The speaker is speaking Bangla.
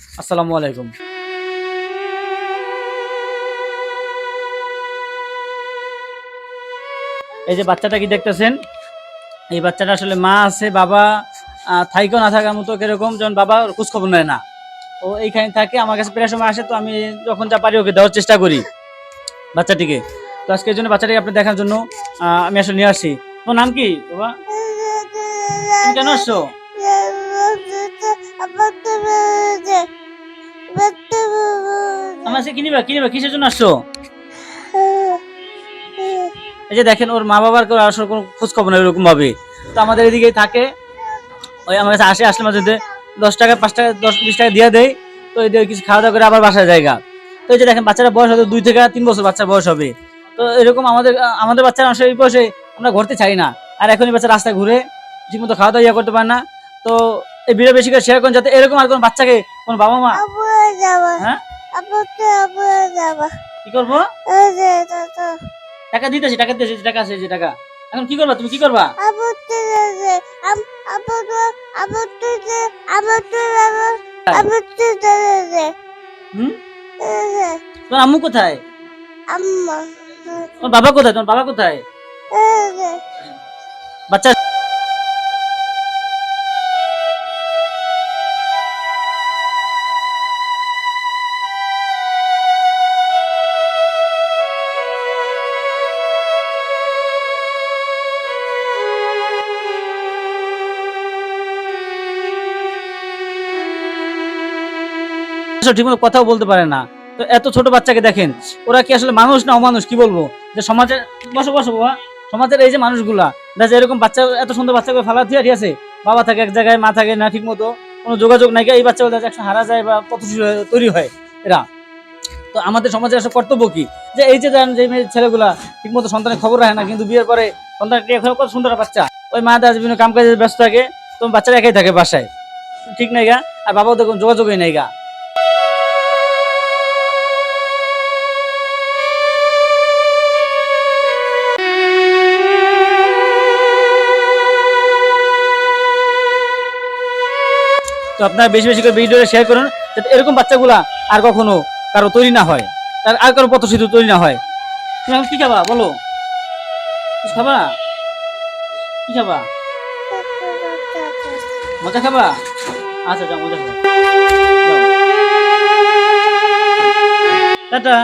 আসসালামু আলাইকুম। এই যে বাচ্চাটা কি দেখতেছেন, এই বাচ্চাটা আসলে মা আছে, বাবা থাইকেও না থাকার মতো কিরকম, যখন বাবা ওর খোঁজ খবর নেয় না। ও এইখানে থাকে, আমার কাছে প্রায় সময় আসে, তো আমি যখন যা পারি ওকে দেওয়ার চেষ্টা করি বাচ্চাটিকে। তো আজকে এই জন্য বাচ্চাটিকে আপনি দেখার জন্য আমি আসলে নিয়ে আসছি। তোমার নাম কি বাবা? তুমি কেন আসছো? আমার কাছে কিনিবা কিনিবা কিসের জন্য আসছো? এই যে দেখেন, ওর মা বাবার কেউ আসলে কোনো খোঁজ খবর নেই এরকম ভাবে। তো আমাদের এদিকেই থাকে, ওই আমার কাছে আসলে মাঝে মধ্যে 10 টাকা 5 টাকা 10-20 টাকা দিয়ে দেয়। তো এই দিয়ে কিছু খাওয়া দাওয়া করে আবার বাসায় জায়গা। তো এই যে দেখেন, বাচ্চারা বয়স হয়তো 2 থেকে 3 বছর বাচ্চার বয়স হবে। তো এরকম আমাদের আমাদের বাচ্চারা আসলে এই বয়সে আমরা ঘুরতে চাই না। আর এখনই বাচ্চা রাস্তায় ঘুরে ঠিকমতো খাওয়া দাওয়া করতে পারে না। তো এই ভিডিও বেশি করে শেয়ার করেন, যাতে এরকম আর কোনো বাচ্চাকে কোনো বাবা মা হ্যাঁ কি করবো, টাকা দিতেছি, টাকা দিতেছি, টাকা আছে, যে টাকা। এখন কি করবা, তুমি কি করবা? হুম, তোমার আম্মু কোথায়? তোমার বাবা কোথায়? তোমার বাবা কোথায়? বাচ্চা ঠিকমতো কথাও বলতে পারে না। তো এত ছোট বাচ্চাকে দেখেন, ওরা কি আসলে মানুষ না অমানুষ, কি বলবো। যে সমাজের, বসো বসো বাবা, সমাজের এই যে মানুষগুলা, দেখা যায় এরকম বাচ্চা, এত সুন্দর বাচ্চাকে ফালা দিয়ে ঠিক আছে, বাবা থাকে এক জায়গায়, মা থাকে না ঠিক মতো, কোনো যোগাযোগ নাই, এই বাচ্চাগুলো দেখা যায় হারা যায় বা পথশিশু তৈরি হয় এরা। তো আমাদের সমাজের আসলে কর্তব্য কি, যে এই যে যে মেয়ে ছেলেগুলা ঠিক মতো সন্তানের খবর রাখে না, কিন্তু বিয়ের পরে সন্তান কত সুন্দর বাচ্চা, ওই মা দাস বিভিন্ন কাম কাজে ব্যস্ত থাকে, তো বাচ্চারা একাই থাকে বাসায়, ঠিক নাই গা। আর বাবাও দেখুন যোগাযোগই নাই গা। তো আপনারা বেশি বেশি করে ভিডিওটা শেয়ার করুন, যাতে এরকম বাচ্চাগুলা আর কখনো কারো তৈরি না হয়, আর কারো পথশিশু তৈরি না হয়। তুমি এখন কি খাবা বলো, কিছু খাবা? কি খাবা? মজা খাবা? আচ্ছা যাও, মজা খাবা, যাও, টাটা।